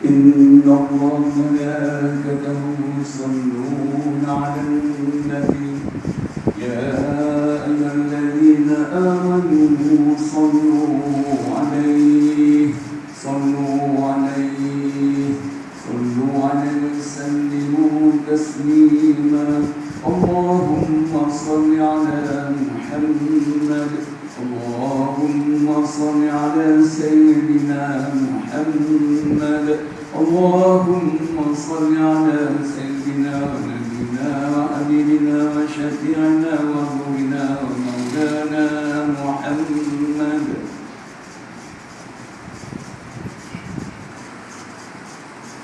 إن الله وملائكته يصلون على النبي يا أيها الذين آمنوا صلوا عليه وسلموا تسليما اللهم صل على محمد اللهم صل على سيدنا محمد اللهم صل على سيدنا ونبينا وحبيبنا وشفيعنا وحبيبنا ومولانا محمد.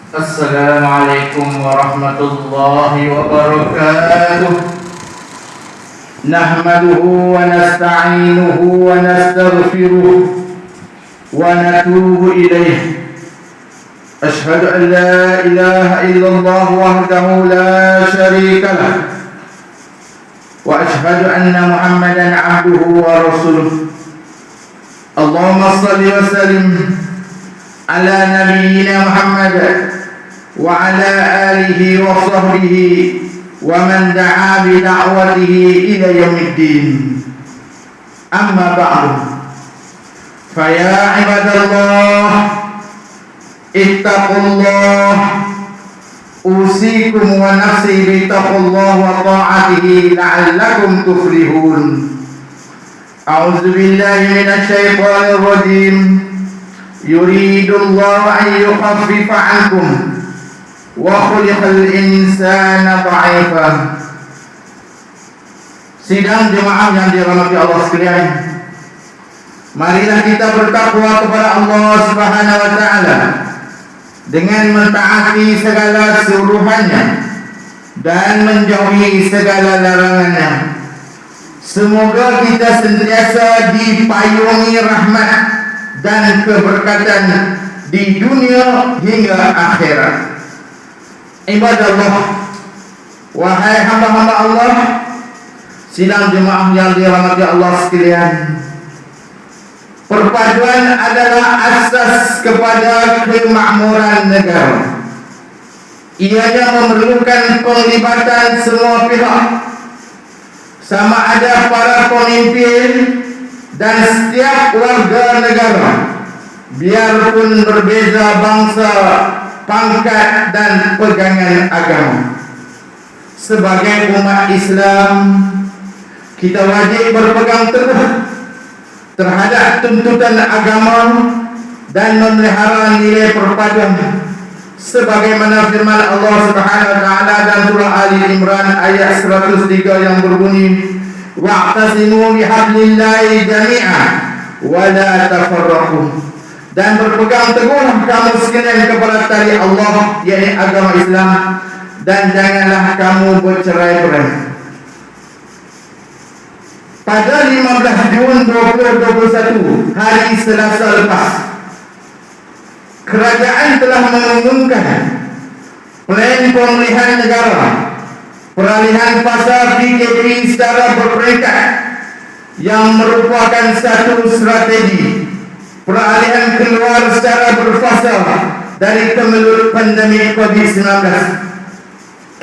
Assalamualaikum warahmatullahi wabarakatuh. Nahmaduhu wa nasta'inuhu wa nastaghfiruh wa natubu ilayh. Ashhadu an la ilaha illallah wahdahu la sharika lah wa ashhadu anna Muhammadan abduhu wa rasuluh. Allahumma salli wa sallim ala nabiyyina Muhammad wa ala alihi wa sahbihi wa man da'a bi da'watihi ila yaumiddin. Amma ba'du. Fa ya ibadallah ittaqullah usikum wa nafsi bi taqullah wa ta'atihi la'allakum tuflihun. A'udzu billahi minasy syaithanir rajim. Yuridullahu an yukhaffifa 'ankum wa khuliqal insana dha'ifa. Sidang jemaah yang dirahmati Allah sekalian, marilah kita bertakwa kepada Allah Subhanahu wa taala dengan mentaati segala suruhannya dan menjauhi segala larangannya. Semoga kita senantiasa dipayungi rahmat dan keberkatan di dunia hingga akhirat. Ibadallah, wahai hamba-hamba Allah, sidang jemaah yang dirahmati Allah sekalian, perpaduan adalah asas kepada kemakmuran negara. Ianya memerlukan penglibatan semua pihak, sama ada para pemimpin dan setiap warga negara, biarpun berbeza bangsa, pangkat dan pegangan agama. Sebagai umat Islam, kita wajib berpegang teguh terhadap tuntutan agama dan memelihara nilai perpaduan sebagaimana firman Allah Subhanahu wa taala dalam surah Ali Imran ayat 103 yang berbunyi wa'tasimu bihablillahi jami'an wa la tafarraqu. Dan berpegang teguh kamu sekalian kepada tali Allah, yakni agama Islam, dan janganlah kamu bercerai-berai. Pada 15 Jun 2021, hari Selasa lepas, kerajaan telah mengumumkan plan pemulihan negara, peralihan fasa PKP secara berperingkat yang merupakan satu strategi peralihan keluar secara berfasa dari kemelut pandemik COVID-19.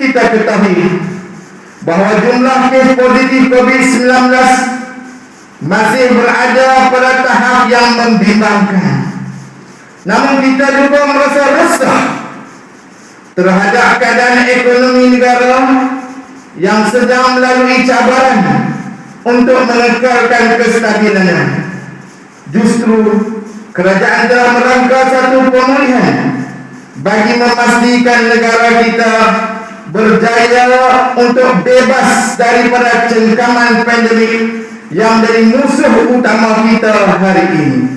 Kita ketahui bahawa jumlah kes positif COVID-19 masih berada pada tahap yang membimbangkan. Namun kita juga merasa resah terhadap keadaan ekonomi negara yang sedang melalui cabaran untuk mengekalkan kestabilannya. Justru kerajaan telah merangka satu pemulihan bagi memastikan negara kita berjaya untuk bebas daripada cengkaman pandemik yang menjadi musuh utama kita hari ini.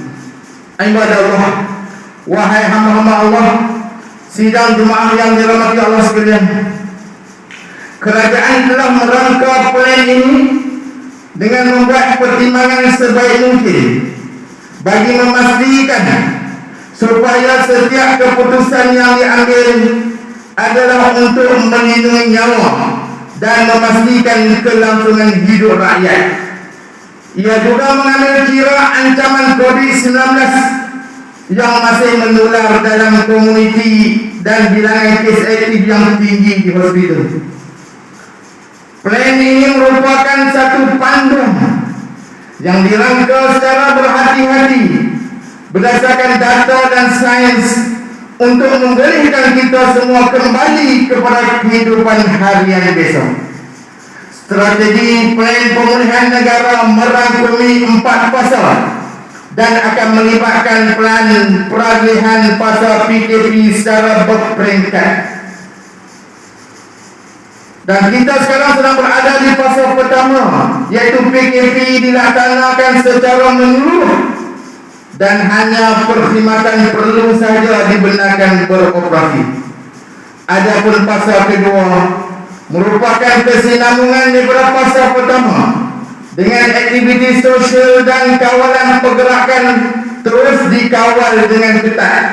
Ibadallah, wahai hamba-hamba Allah, sidang jemaah yang dirahmati Allah sekalian, kerajaan telah merangka plan ini dengan membuat pertimbangan sebaik mungkin bagi memastikan supaya setiap keputusan yang diambil adalah untuk melindungi nyawa dan memastikan kelangsungan hidup rakyat. Ia juga mengambil kira ancaman COVID-19 yang masih menular dalam komuniti dan bilangan kes aktif yang tinggi di hospital. Plan ini merupakan satu panduan yang dirangka secara berhati-hati berdasarkan data dan sains untuk membolehkan kita semua kembali kepada kehidupan harian besok. Strategi plan pemulihan negara merangkumi 4 fasa dan akan melibatkan plan peralihan fasa PKP secara berperingkat. Dan kita sekarang sedang berada di fasa pertama, iaitu PKP dilaksanakan secara menyeluruh dan hanya perkhidmatan perlu saja dibenarkan beroperasi. Adapun fasa kedua merupakan kesinambungan daripada fasa pertama dengan aktiviti sosial dan kawalan pergerakan terus dikawal dengan ketat.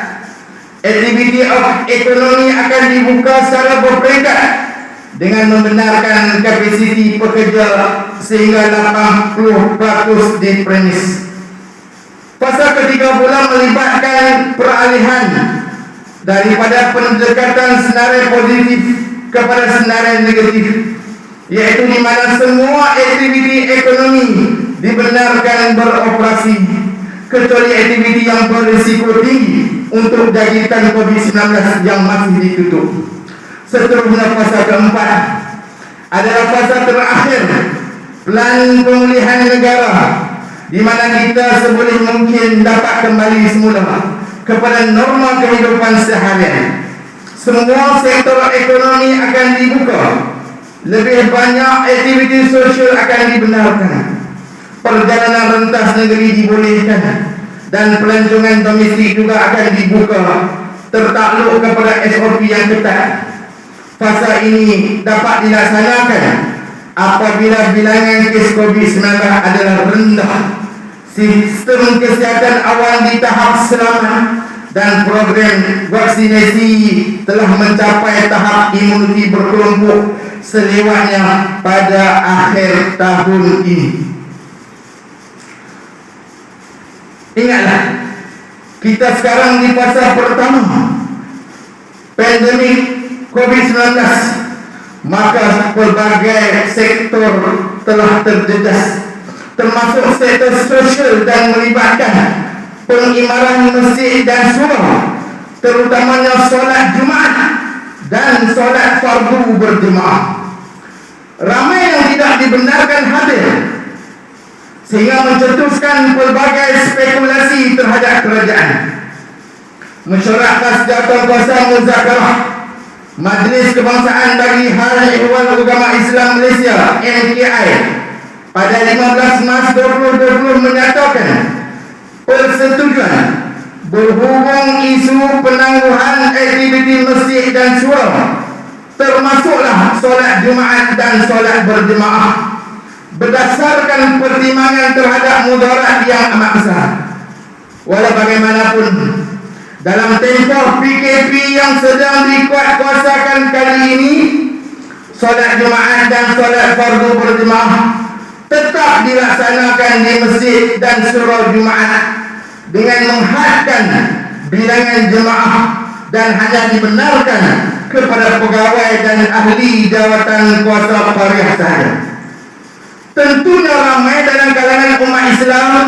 Aktiviti ekonomi akan dibuka secara berperingkat dengan membenarkan kapasiti pekerja sehingga 80% di premis. Fasa ketiga pula melibatkan peralihan daripada pendekatan senarai positif kepada senarai negatif, iaitu di mana semua aktiviti ekonomi dibenarkan beroperasi kecuali aktiviti yang berisiko tinggi untuk jangkitan COVID-19 yang masih ditutup. Seterusnya fasa keempat adalah fasa terakhir plan pemulihan negara, di mana kita seboleh mungkin dapat kembali semula kepada norma kehidupan seharian. Semua sektor ekonomi akan dibuka, lebih banyak aktiviti sosial akan dibenarkan, perjalanan rentas negeri dibolehkan, dan pelancongan domestik juga akan dibuka tertakluk kepada SOP yang ketat. Fasa ini dapat dilaksanakan apabila bilangan kes COVID-19 adalah rendah, sistem kesihatan awal di tahap selamat, dan program vaksinasi telah mencapai tahap imuniti berkelompok selewatnya pada akhir tahun ini. Ingatlah, kita sekarang di fasa pertama pandemik COVID-19, maka pelbagai sektor telah terjejas, termasuk sektor sosial dan melibatkan pengimaran masjid dan surau, terutamanya solat Jumaat dan solat fardu berjemaah. Ramai yang tidak dibenarkan hadir, sehingga mencetuskan pelbagai spekulasi terhadap kerajaan. Mesyuarat Khasjatan Kuasa Muzakarah Majlis Kebangsaan bagi Hal Ehwal Agama Islam Malaysia MKI pada 15 Mac 2020 menyatakan persetujuan berhubung isu penangguhan aktiviti masjid dan surau, termasuklah solat Jumaat dan solat berjemaah, berdasarkan pertimbangan terhadap mudarat yang amat besar. Walau bagaimanapun, dalam tempoh PKP yang sedang dikuatkuasakan kali ini, solat Jumaat dan solat fardu berjemaah tetap dilaksanakan di masjid dan surau Jumaat dengan menghadkan bilangan jemaah dan hanya dibenarkan kepada pegawai dan ahli jawatan kuasa pariah sahaja. Tentunya ramai dalam kalangan umat Islam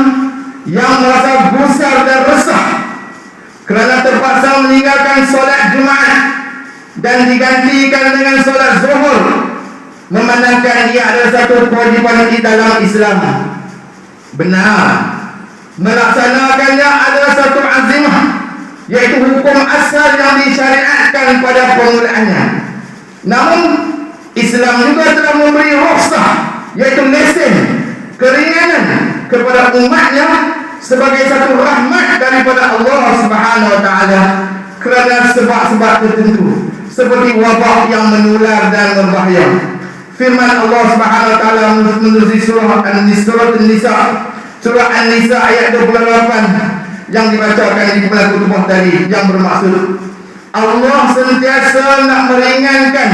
yang merasa gusar dan resah kerana terpaksa meninggalkan solat Jumaat dan digantikan dengan solat Zuhur, memandangkan ia adalah satu kewajipan di dalam Islam. Benar, melaksanakannya adalah satu azimah, iaitu hukum asal yang disyariatkan pada pemulaannya. Namun Islam juga telah memberi rukhsah, iaitu lesen, keringanan kepada umatnya sebagai satu rahmat daripada Allah Subhanahu Wa Taala kerana sebab-sebab tertentu seperti wabak yang menular dan berbahaya. Firman Allah Subhanahu Wa Taala menerusi surah An-Nisa, surah An-Nisa ayat 28 yang dibacakan di bulan kutubah tadi, yang bermaksud Allah sentiasa nak meringankan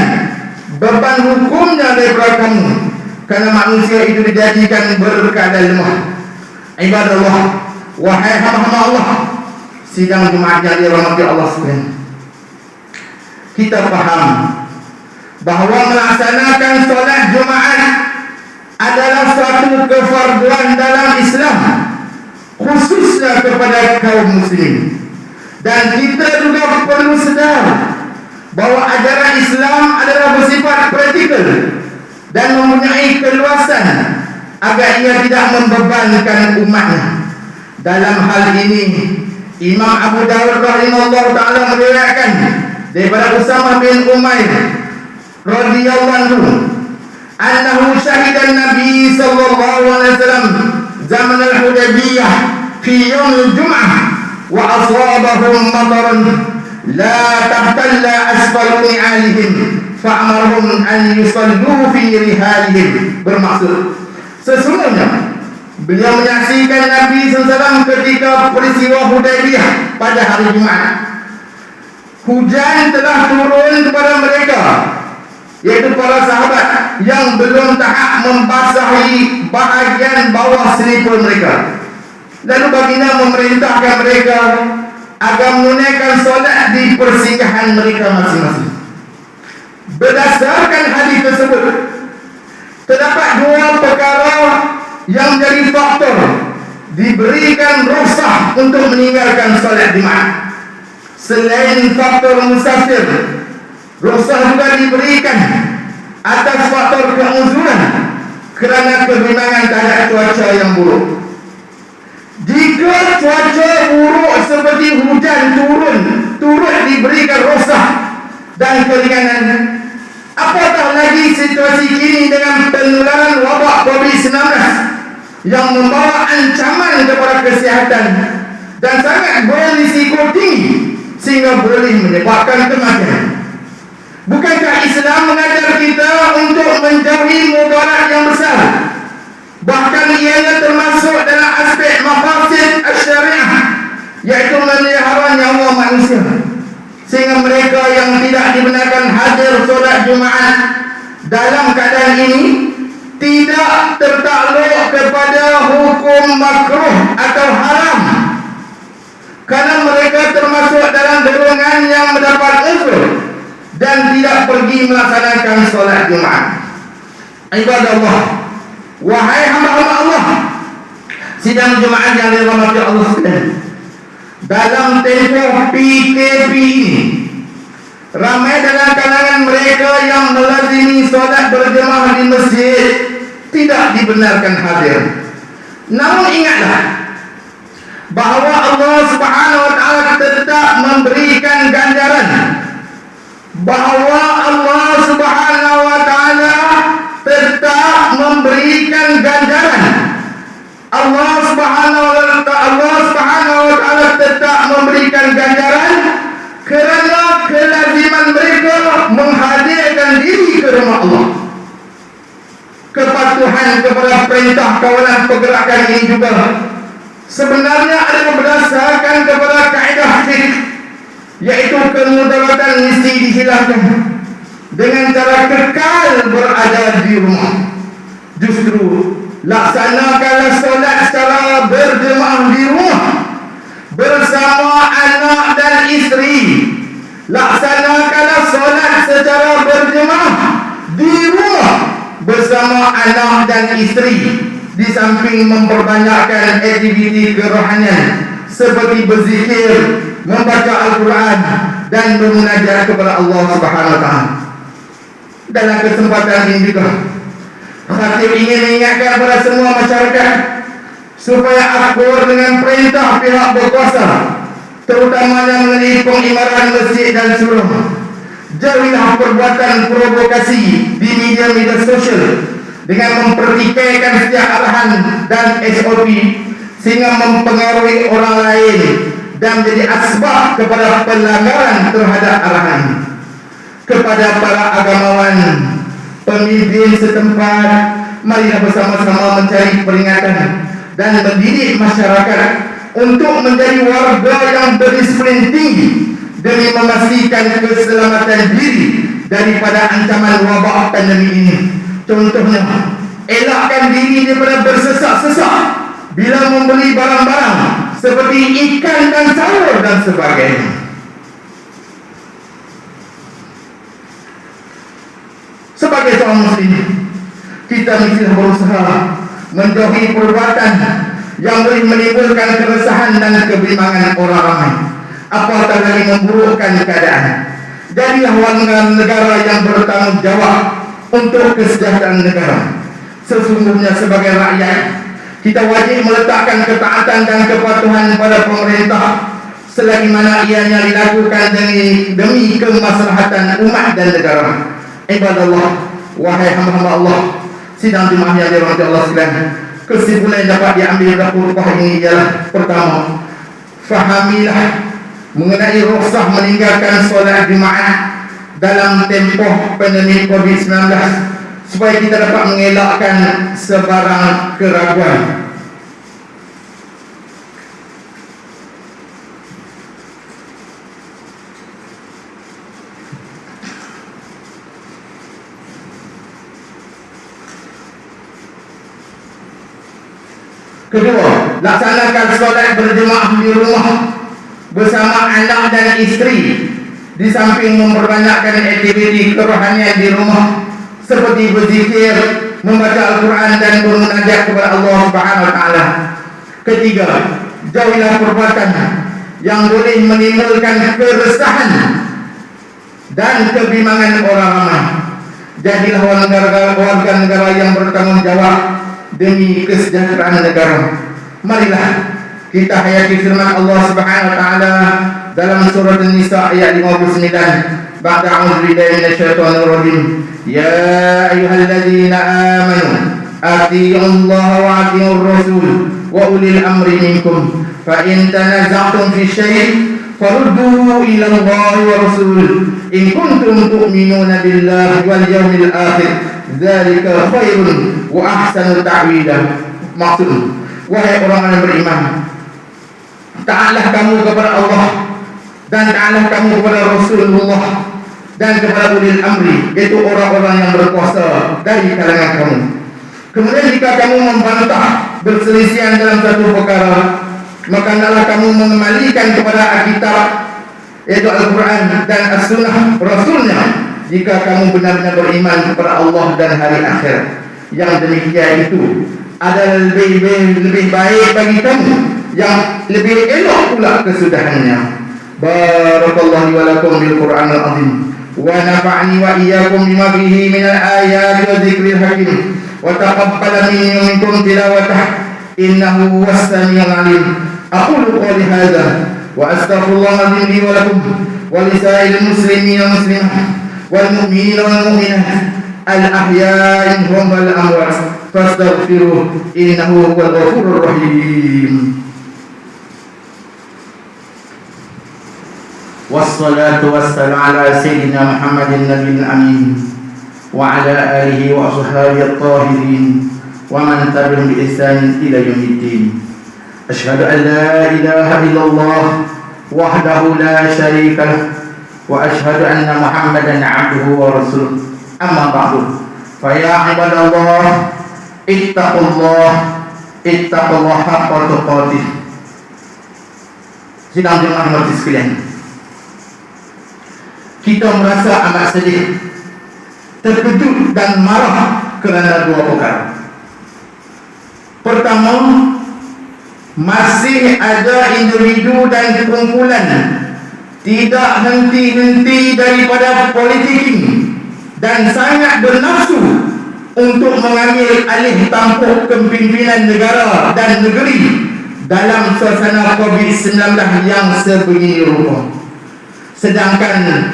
beban hukumnya daripada kamu, kerana manusia itu dijadikan berkeadaan lemah. Ibadallah, wahai hamba-hamba Allah, sidang Jumaat yang dirahmati Allah sekalian, kita faham bahawa melaksanakan solat Jumaat adalah suatu kefarduan dalam Islam, khususnya kepada kaum muslimin. Dan kita juga perlu sedar bahawa ajaran Islam adalah bersifat praktikal dan mempunyai keluasan agar ia tidak membebankan umatnya. Dalam hal ini, Imam Abu Dawud rahimahullah ta'ala meriwayatkan daripada Usamah bin Umair radhiyallahu anhu annahu syahidan Nabi sallallahu alaihi wasallam zaman al-Hudaybiyah fi yaum al-Jum'ah wa asabahum matarun la tabtalla asfal ni'alihim fa'amarhum an yusallu fi rihalihim. Bermaksud, sesungguhnya beliau menyaksikan Nabi SAW ketika peristiwa Hudaybiyah pada hari Jumaat. Hujan telah turun kepada mereka, yaitu para sahabat yang belum tahap membasahi bahagian bawah seliput mereka. Lalu baginda memerintahkan mereka agar menunaikan solat di persinggahan mereka masing-masing. Berdasarkan hadis tersebut, terdapat dua perkara yang menjadi faktor diberikan rukhsah untuk meninggalkan solat Jumaat. Selain faktor musafir, rukhsah juga diberikan atas faktor keuzuran kerana kebimbangan terhadap cuaca yang buruk. Jika cuaca buruk seperti hujan turut diberikan rukhsah dan keringanan, apatah lagi situasi kini dengan penularan wabak COVID-19 yang membawa ancaman kepada kesihatan dan sangat berisiko tinggi sehingga boleh menyebabkan kematian. Bukankah Islam mengajar kita untuk menjauhi mudarat yang besar? Bahkan ianya termasuk dalam aspek mafasid syariah, yaitu memelihara nyawa manusia, sehingga mereka yang tidak dibenarkan hadir solat Jumaat dalam keadaan ini tidak tertakluk kepada hukum makruh atau haram, kerana mereka termasuk dalam golongan yang mendapat uzur dan tidak pergi melaksanakan solat Jumaat. Ibadah Allah, wahai hamba-hamba Allah, sidang Jumaat yang dirahmati Allah sekalian, dalam tempoh PKP ini, ramai dalam kalangan mereka yang melazimi solat berjemaah di masjid tidak dibenarkan hadir. Namun ingatlah bahawa Allah Subhanahu wa taala tetap memberikan ganjaran, bahawa Allah Subhanahu wa taala tetap memberikan ganjaran. Allah Subhanahu wa taala tetap memberikan ganjaran kerana kelaziman mereka menghadirkan diri ke rumah Allah. Kepatuhan kepada perintah kawalan pergerakan ini juga sebenarnya adalah berdasarkan kepada kaedah fiqh, yaitu kemudaratan mesti dihilangkan dengan cara kekal berada di rumah. Justru laksanakanlah solat secara berjemaah di rumah bersama anak dan isteri. Laksanakanlah solat secara berjemaah di rumah bersama anak dan isteri, di samping memperbanyakkan aktiviti kerohanian seperti berzikir, membaca Al-Quran dan bermunajat kepada Allah Subhanahu wa taala. Dalam kesempatan ini juga, khatib ingin mengingatkan kepada semua masyarakat supaya akur dengan perintah pihak berkuasa, terutamanya mengenai pengimaran masjid dan surau. Jauhilah perbuatan provokasi di media-media sosial dengan mempertikaikan setiap arahan dan SOP sehingga mempengaruhi orang lain dan menjadi asbab kepada pelanggaran terhadap arahan. Kepada para agamawan, pemimpin setempat, marilah bersama-sama mencari peringatan dan mendidik masyarakat untuk menjadi warga yang berdisiplin tinggi demi memastikan keselamatan diri daripada ancaman wabak pandemi ini. Contohnya, elakkan diri daripada bersesak-sesak bila membeli barang-barang seperti ikan dan sayur dan sebagainya. Sebagai seorang muslim, kita mesti berusaha menjauhi perbuatan yang boleh menimbulkan keresahan dan kebimbangan orang ramai, apatah lagi memburukkan keadaan. Jadilah warga negara yang bertanggung jawab untuk kesejahteraan negara. Sesungguhnya sebagai rakyat, kita wajib meletakkan ketaatan dan kepatuhan pada pemerintah selagi mana ianya dilakukan demi kemaslahatan umat dan negara. Ibadallah, wahai hamba-hamba Allah, sidang jemaah yang dirahmati Allah sekalian, kesimpulan yang dapat diambil dari khutbah ini ialah: pertama, fahamilah mengenai rukhsah meninggalkan solat Jumaat dalam tempoh pandemik COVID-19 supaya kita dapat mengelakkan sebarang keraguan. Kedua, laksanakan solat berjemaah di rumah bersama anak dan isteri, di samping memperbanyakkan aktiviti kerohanian di rumah seperti berzikir, membaca Al-Quran dan bermunajat kepada Allah Subhanahu wa taala. Ketiga, jauhilah perbuatan yang boleh menimbulkan keresahan dan kebimbangan orang ramai. Jadilah warga negara yang bertanggung jawab demi kesejahteraan negara. Marilah kita hayati firman Allah Subhanahu wa taala dalam surah An-Nisa ayat 59. Ba'da a'udzu billahi minasyaitonir rajim. Ya ayyuhalladzina amanu atii'ullaha wa atii'ur rasul wa ulil amri minkum fa in tanaza'tum fi syai'in farudduhu ila Allahi wa rasul in kuntum tu'minuna billahi wal yawmil akhir dzalika khairun wa ahsanu ta'wila. Maksud, wahai orang yang beriman, taatlah kamu kepada Allah dan taatlah kamu kepada Rasulullah dan kepada ulil amri, yaitu orang-orang yang berkuasa dari kalangan kamu. Kemudian jika kamu membantah berselisihan dalam satu perkara, maka hendaklah kamu mengembalikan kepada Alkitab, yaitu Al-Quran dan As-Sunnah Rasulnya, jika kamu benar-benar beriman kepada Allah dan hari akhir. Yang demikian itu adalah lebih baik bagi kamu, yang lebih elok pula kesudahannya. Barakallahu wa lakum bil Qur'anil azim wa nafa'ani wa iyyakum bima fihi minal ayati wa dzikril hakim wa taqabbal minni wa minkum tilawatah innahu huwas samiul alim. Aqulu qawli hadza wa astaghfirullahal azim li wa lakum wa lisa'il muslimin wal muslimat wal mu'minina wal mu'minat al-ahya'i minhum wal amwat fastaghfiruhu innahu huwal ghafurur rahim. Wassalatu wassalamu ala sayyidina Muhammadin nabiyil amin wa ala alihi wa ashabihi at-tahirin wa man tabi'ahum bi ihsanin ila yaumiddin. Asyhadu an la ilaha illallah wahdahu la syarika lah wa asyhadu anna Muhammadan 'abduhu wa rasuluh. Amma ba'du. Fa ya ibadallah ittaqullah haqqa tuqatih. Sidang jemaah majlis sekalian, kita merasa amat sedih, terkejut dan marah kerana dua perkara. Pertama, masih ada individu dan kumpulan tidak henti-henti daripada politik dan sangat bernafsu untuk mengambil alih tampuk kepimpinan negara dan negeri dalam suasana COVID-19 yang sebegini rupa. Sedangkan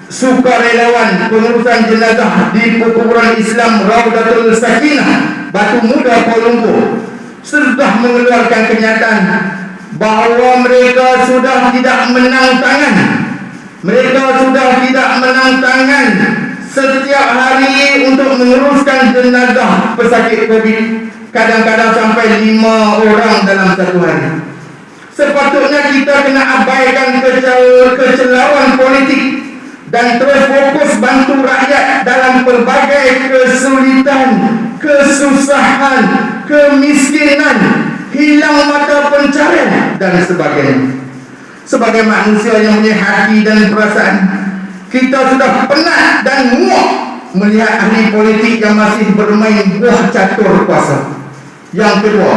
sukarelawan pengurusan jenazah di perkuburan Islam Raudatul Sakinah, Batu Muda, Kuala Lumpur sudah mengeluarkan kenyataan bahawa mereka sudah tidak menang tangan. Mereka sudah tidak menang tangan setiap hari untuk menguruskan jenazah pesakit COVID, kadang-kadang sampai 5 orang dalam satu hari. Sepatutnya kita kena abaikan kecelauan politik dan terus fokus bantu rakyat dalam pelbagai kesulitan, kesusahan, kemiskinan, hilang mata pencarian dan sebagainya. Sebagai manusia yang punya hati dan perasaan, kita sudah penat dan muak melihat ahli politik yang masih bermain buah catur kuasa. Yang kedua,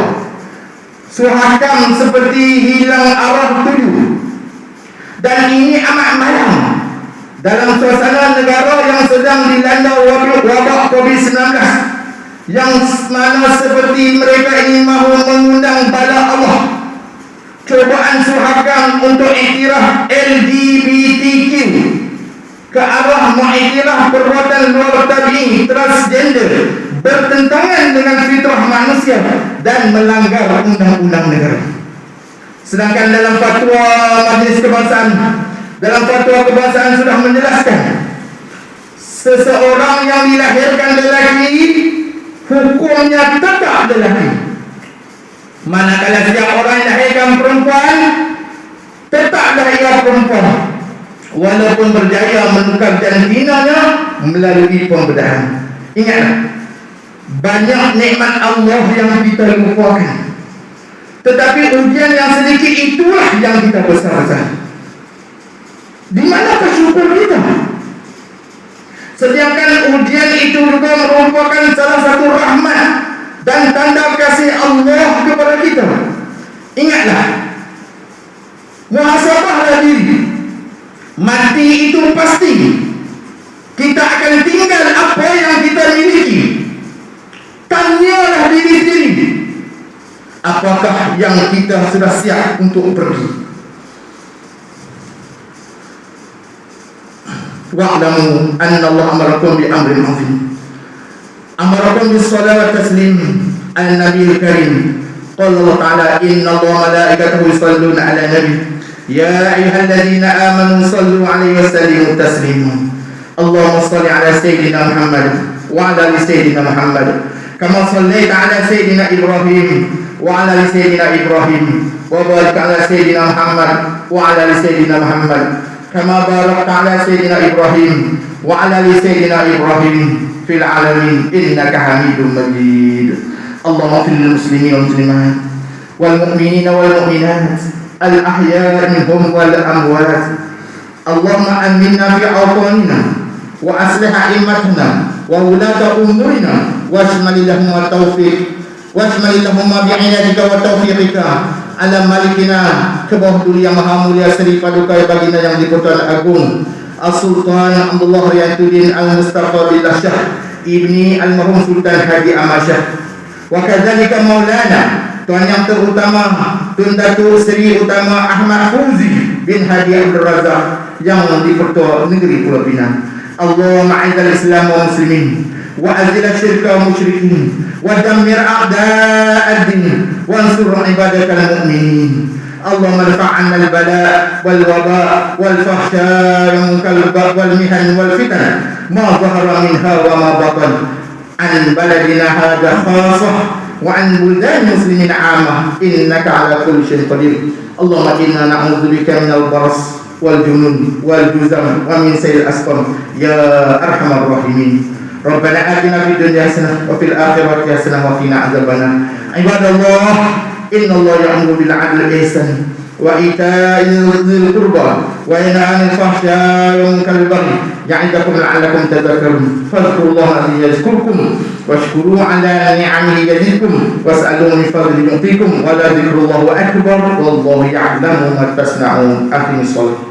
suhakam seperti hilang arah tuju. Dan ini amat malang dalam suasana negara yang sedang dilanda wabak COVID-19, yang mana seperti mereka ini mahu mengundang bala Allah. Cobaan suhakam untuk iktiraf LGBTQ ke arah mengiktiraf perbuatan luar tabi'i transgender bertentangan dengan fitrah manusia dan melanggar undang-undang negara. Sedangkan dalam fatwa Majlis Kebangsaan, dalam fatwa kebangsaan sudah menjelaskan, seseorang yang dilahirkan lelaki hukumnya tetap lelaki. Manakala setiap orang yang dilahirkan perempuan, tetaplah ia perempuan, walaupun berjaya menukar jantinanya melalui pembedahan. Ingatlah, banyak nikmat Allah yang kita lupakan, tetapi ujian yang sedikit itulah yang kita besarkan. Di mana syukur kita? Sedangkan ujian itu juga merupakan salah satu rahmat dan tanda kasih Allah kepada kita. Ingatlah, muhasabahlah diri. Mati itu pasti. Kita akan tinggal apa yang kita miliki. Tanyalah diri sendiri, apakah yang kita sudah siap untuk pergi? Wa'lamu anna Allah amarakum bi amrin 'azim. Amarakum bis salawat taslim ala nabiyil karim. Qala Allah ta'ala, inna Allah malaikatahu yusalluna ala nabi. Ya ayyuhalladzina amanu sallu 'alaihi wa sallimu taslima. Allahumma shalli ala sayyidina Muhammad wa ala ali sayyidina Muhammad kama shallaita ala sayyidina Ibrahim wa ala ali sayyidina Ibrahim wa barik ala sayyidina Muhammad wa ala ali sayyidina Muhammad kama barakta ala sayyidina Ibrahim wa ala ali sayyidina Ibrahim fil alamin innaka Hamidum Majid. Allahumma fil muslimin wal muslimat wal mu'minina wal mu'minat al ahya'i minhum wal amwat. Allahumma aminna fi awtanina wa aslih a'immatana wa ulata umurina washmalillahum wa taufiq washmalillahum bi'inatika wa taufiqika ala malikina kebawah dulu yang maha mulia Seri Paduka Baginda yang di-Pertuan Agung As-Sultan Abdullah Riyatuddin Al-Mustafa Billah Syah Ibni Al-Mahum Sultan Haji Ahmad Syah wa kadzalika maulana Tuan yang terutama Tun Datuk Seri Utama Ahmad Fauzi bin Hadi Abdul Razak yang di-Pertua Negeri Pulau Pinang. Allahumma a'izal Islam wa muslimin wa azil syirka wa musyrikin wa dammir a'da'ad-din wa ansur ibadakal mu'minin. Allahumma rfa'anna al-bala' wal waba' wal fahsya' wal mihan wal fitan ma zahara minha wa ma batan an baladina hadha khasah wa an buldan muslimin 'amah innaka 'ala kulli syai'in qadir. Allahumma inna na'udzubika minal baras wal junun wal juzam wa min sayyi'il asqam ya arhamar rahimin. Rabbana atina fid dunya hasanah wa fil akhirati hasanah wa qina adzabannar. Ibadallah, innallaha ya'muru bil 'adli wal ihsan wa ita'i dzil qurba wa yanha 'anil fahsya'i wal munkari wal baghi ya'idukum la'allakum tadhakkarun. Fadhkurullaha yadhkurkum washkuru 'ala ni'amihi yazidkum was'aluhu min fadlihi yu'tikum wa la dzikrullahi akbar wallahu ya'lamu ma tasna'un. Aqimis shalah.